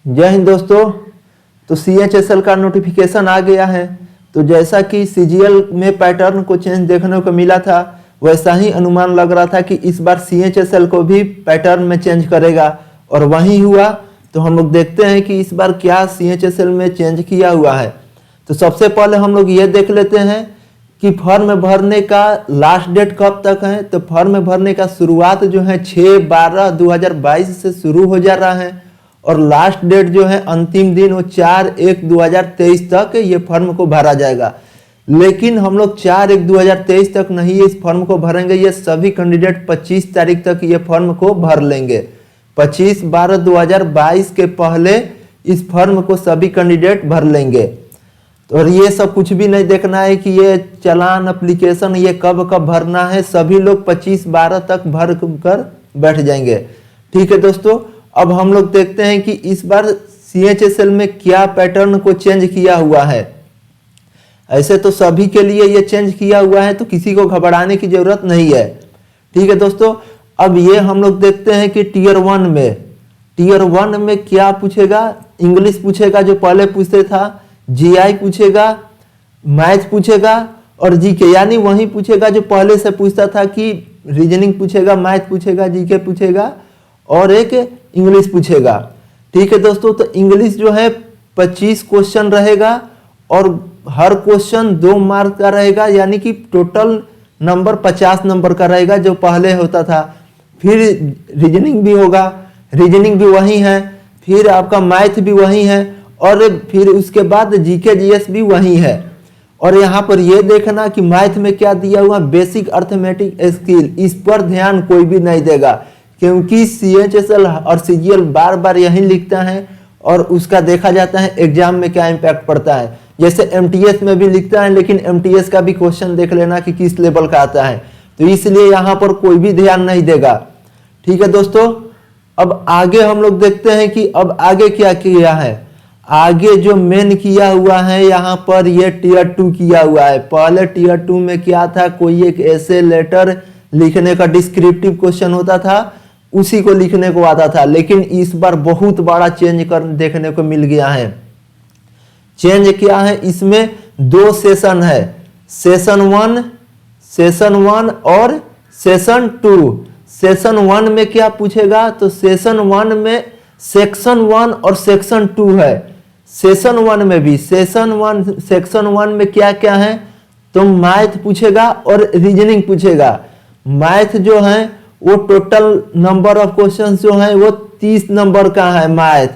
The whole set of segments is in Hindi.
जय हिंद दोस्तों। तो CHSL का नोटिफिकेशन आ गया है। तो जैसा कि CGL में पैटर्न को चेंज देखने को मिला था, वैसा ही अनुमान लग रहा था कि इस बार CHSL को भी पैटर्न में चेंज करेगा, और वही हुआ। तो हम लोग देखते हैं कि इस बार क्या CHSL में चेंज किया हुआ है। तो सबसे पहले हम लोग ये देख लेते हैं कि फॉर्म भरने का लास्ट डेट कब तक है। तो फॉर्म भरने का शुरुआत जो है 6/12/2022 से शुरू हो जा रहा है, और लास्ट डेट जो है अंतिम दिन वो 4/1/2023 तक ये फॉर्म को भरा जाएगा। लेकिन हम लोग 4/1/2023 तक नहीं इस फॉर्म को भरेंगे, ये सभी कैंडिडेट 25 तारीख तक ये फॉर्म को भर लेंगे। 25/12/2022 के पहले इस फॉर्म को सभी कैंडिडेट भर लेंगे। और ये सब कुछ भी नहीं देखना है कि ये चालान एप्लीकेशन ये कब कब भरना है, सभी लोग 25/12 तक भर कर बैठ जाएंगे। ठीक है दोस्तों, अब हम लोग देखते हैं कि इस बार CHSL में क्या पैटर्न को चेंज किया हुआ है। ऐसे तो सभी के लिए ये चेंज किया हुआ है, तो किसी को घबराने की जरूरत नहीं है। ठीक है दोस्तों, अब ये हम लोग देखते हैं कि टीयर वन में क्या पूछेगा। इंग्लिश पूछेगा जो पहले पूछते था, GI पूछेगा, मैथ पूछेगा और GK, यानी वही पूछेगा जो पहले से पूछता था कि रीजनिंग पूछेगा, मैथ पूछेगा, GK पूछेगा और एक इंग्लिश पूछेगा। ठीक है दोस्तों, तो इंग्लिश जो है 25 क्वेश्चन रहेगा और हर क्वेश्चन 2 मार्क का रहेगा, यानी कि टोटल नंबर 50 नंबर का रहेगा जो पहले होता था। फिर रीजनिंग भी होगा, रीजनिंग भी वही है, फिर आपका मैथ भी वही है, और फिर उसके बाद GK GS भी वही है। और यहाँ पर ये देखना कि मैथ में क्या दिया हुआ, बेसिक अर्थमेटिक स्किल, इस पर ध्यान कोई भी नहीं देगा, क्योंकि CHSL और CGL बार बार यही लिखता है और उसका देखा जाता है एग्जाम में क्या इम्पैक्ट पड़ता है। जैसे MTS में भी लिखता है, लेकिन MTS का भी क्वेश्चन देख लेना कि किस लेवल का आता है, तो इसलिए यहाँ पर कोई भी ध्यान नहीं देगा। ठीक है दोस्तों, अब आगे हम लोग देखते हैं कि अब आगे क्या किया है। आगे जो मेन किया हुआ है यहाँ पर ये Tier 2 किया हुआ है। पहले Tier 2 में क्या था, कोई एक ऐसे लेटर लिखने का डिस्क्रिप्टिव क्वेश्चन होता था, उसी को लिखने को आता था। लेकिन इस बार बहुत बड़ा चेंज कर देखने को मिल गया है। चेंज क्या है, इसमें 2 सेशन है, सेशन 1 और सेशन 2। सेशन 1 में क्या पूछेगा, तो सेशन 1 में सेक्शन 1 और सेक्शन 2 है। सेशन 1 में भी सेक्शन 1 में क्या क्या है, तो मैथ पूछेगा और रीजनिंग पूछेगा। मैथ जो है वो टोटल नंबर ऑफ क्वेश्चंस जो है वो 30 नंबर का है मैथ,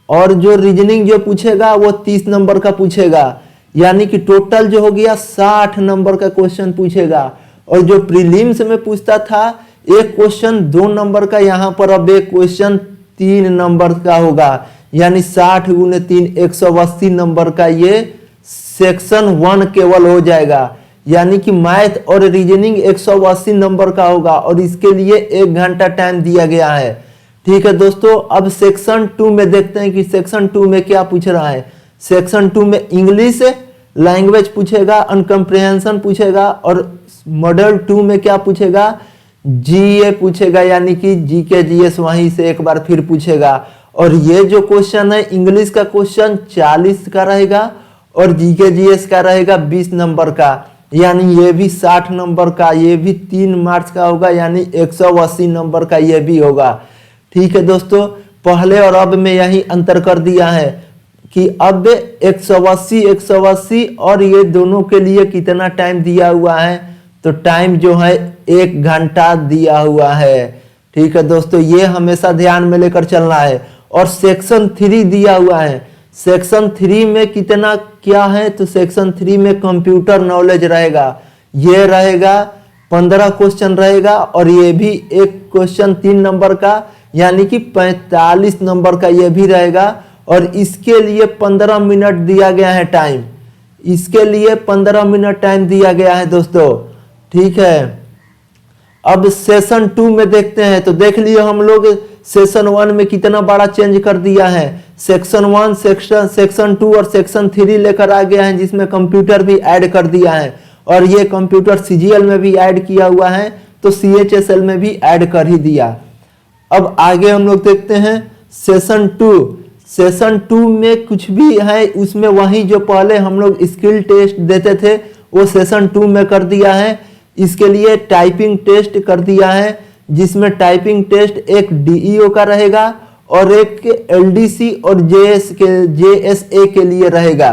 और जो रीजनिंग जो पूछेगा वो 30 नंबर का पूछेगा, यानी कि टोटल जो हो गया 60 नंबर का क्वेश्चन पूछेगा। और जो प्रीलिम्स में पूछता था एक क्वेश्चन 2 नंबर का, यहाँ पर अब एक क्वेश्चन 3 नंबर का होगा, यानी 60 × 3 180 नंबर का ये सेक्शन 1 केवल हो जाएगा। यानी कि मैथ और रीजनिंग 180 नंबर का होगा, और इसके लिए 1 घंटा टाइम दिया गया है। ठीक है दोस्तों, अब सेक्शन 2 में देखते हैं कि सेक्शन 2 में क्या पूछ रहा है। सेक्शन 2 में इंग्लिश लैंग्वेज पूछेगा, अनकम्प्रिहेंशन पूछेगा, और मॉडल 2 में क्या पूछेगा, GA पूछेगा, यानी कि GK GS वहीं से एक बार फिर पूछेगा। और ये जो क्वेश्चन है इंग्लिश का क्वेश्चन 40 का रहेगा और GK GS का रहेगा 20 नंबर का, यानी ये भी 60 नंबर का, ये भी 3 मार्क्स का होगा, यानी 180 नंबर का ये भी होगा। ठीक है दोस्तों, पहले और अब में यही अंतर कर दिया है कि अब 180 और ये दोनों के लिए कितना टाइम दिया हुआ है, तो टाइम जो है 1 घंटा दिया हुआ है। ठीक है दोस्तों, ये हमेशा ध्यान में लेकर चलना है। और सेक्शन 3 दिया हुआ है। सेक्शन 3 में कितना क्या है, तो सेक्शन 3 में कंप्यूटर नॉलेज रहेगा, ये रहेगा 15 क्वेश्चन रहेगा, और ये भी एक क्वेश्चन 3 नंबर का, यानी कि 45 नंबर का ये भी रहेगा। और इसके लिए 15 मिनट दिया गया है टाइम, इसके लिए 15 मिनट टाइम दिया गया है दोस्तों। ठीक है, अब सेशन 2 में देखते हैं। तो देख लिए हम लोग सेशन 1 में कितना बड़ा चेंज कर दिया है। सेक्शन 1, सेक्शन 2 और सेक्शन 3 लेकर आ गया है, जिसमें कंप्यूटर भी ऐड कर दिया है, और ये कंप्यूटर CGL में भी ऐड किया हुआ है, तो CHSL में भी ऐड कर ही दिया। अब आगे हम लोग देखते हैं सेशन 2। सेशन 2 में कुछ भी है उसमें वही जो पहले हम लोग स्किल टेस्ट देते थे वो सेशन 2 में कर दिया है। इसके लिए टाइपिंग टेस्ट कर दिया है, जिसमें टाइपिंग टेस्ट एक डीईओ का रहेगा और एक एलडीसी और जेएसए के लिए रहेगा।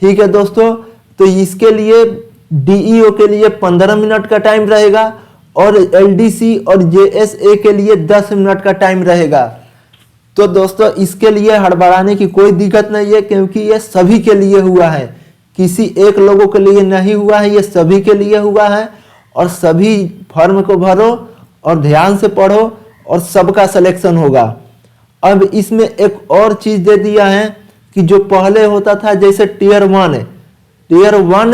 ठीक है दोस्तों, तो इसके लिए डीईओ के लिए 15 मिनट का टाइम रहेगा और एलडीसी और जेएसए के लिए 10 मिनट का टाइम रहेगा। तो दोस्तों इसके लिए हड़बड़ाने की कोई दिक्कत नहीं है, क्योंकि ये सभी के लिए हुआ है, किसी एक लोगों के लिए नहीं हुआ है, ये सभी के लिए हुआ है। और सभी फॉर्म को भरो और ध्यान से पढ़ो और सबका सिलेक्शन होगा। अब इसमें एक और चीज दे दिया है कि जो पहले होता था जैसे टीयर 1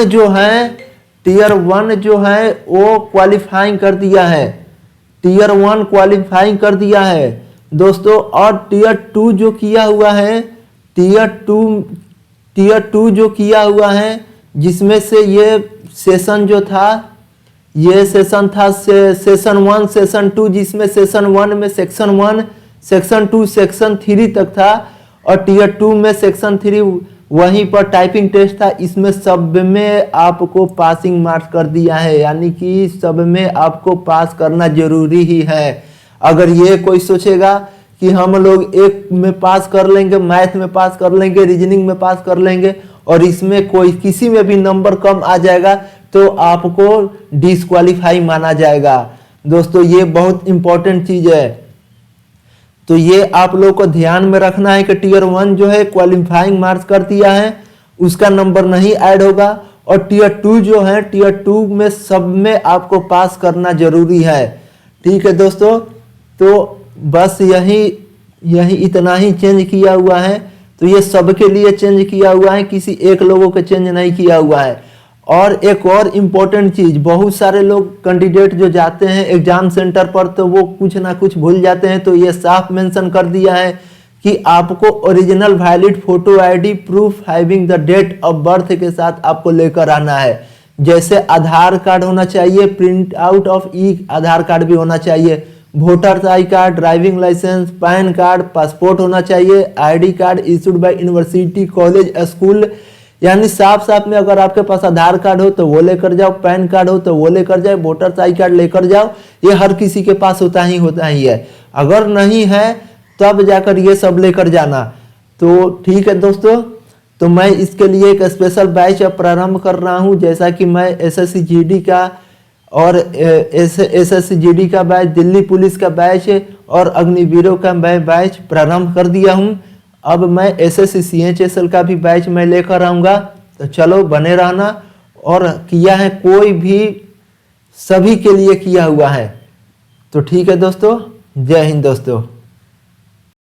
जो है वो क्वालिफाइंग कर दिया है, टीयर 1 क्वालिफाइंग कर दिया है दोस्तों। और टीयर 2 जो किया हुआ है, टीयर 2 जो किया हुआ है, जिसमें से ये सेशन जो था, ये सेशन था सेशन 1 सेशन 2, जिसमें सेशन 1 में सेक्शन 1 सेक्शन 2 सेक्शन 3 तक था और टीयर 2 में सेक्शन 3 वहीं पर टाइपिंग टेस्ट था। इसमें सब में आपको पासिंग मार्क्स कर दिया है, यानी कि सब में आपको पास करना जरूरी ही है। अगर ये कोई सोचेगा कि हम लोग एक में पास कर लेंगे, मैथ में पास कर लेंगे, रीजनिंग में पास कर लेंगे और इसमें कोई किसी में भी नंबर कम आ जाएगा तो आपको डिस्क्वालीफाई माना जाएगा। दोस्तों ये बहुत इंपॉर्टेंट चीज है, तो ये आप लोग को ध्यान में रखना है कि टीयर 1 जो है क्वालिफाइंग मार्क्स कर दिया है, उसका नंबर नहीं ऐड होगा। और टीयर 2 जो है, टीयर 2 में सब में आपको पास करना जरूरी है। ठीक है दोस्तों, तो बस यही इतना ही चेंज किया हुआ है। तो ये सबके लिए चेंज किया हुआ है, किसी एक लोगों के चेंज नहीं किया हुआ है। और एक और इम्पोर्टेंट चीज, बहुत सारे लोग कैंडिडेट जो जाते हैं एग्जाम सेंटर पर तो वो कुछ ना कुछ भूल जाते हैं, तो ये साफ मेंशन कर दिया है कि आपको original valid photo ID proof having the date of birth के साथ आपको लेकर आना है। जैसे आधार कार्ड होना चाहिए, print out of e Aadhaar card भी होना चाहिए, voter I card, driving licence, PAN card, passport होना चाहिए, ID card issued by university, college, school. यानी साफ में अगर आपके पास आधार कार्ड हो तो वो लेकर जाओ, पैन कार्ड हो तो वो लेकर जाओ, वोटर आई कार्ड लेकर जाओ। ये हर किसी के पास होता ही है। अगर नहीं है तब जाकर ये सब लेकर जाना। तो ठीक है दोस्तों, तो मैं इसके लिए एक स्पेशल बैच अब प्रारंभ कर रहा हूँ। जैसा कि मैं एसएससी जीडी का और एसएससी जीडी का बैच, दिल्ली पुलिस का बैच और अग्निवीरों का मैं बैच प्रारंभ कर दिया हूँ। अब मैं एसएससी सीएचएसएल का भी बैच मैं लेकर आऊँगा, तो चलो बने रहना। और किया है कोई भी सभी के लिए किया हुआ है। तो ठीक है दोस्तों, जय हिंद दोस्तों।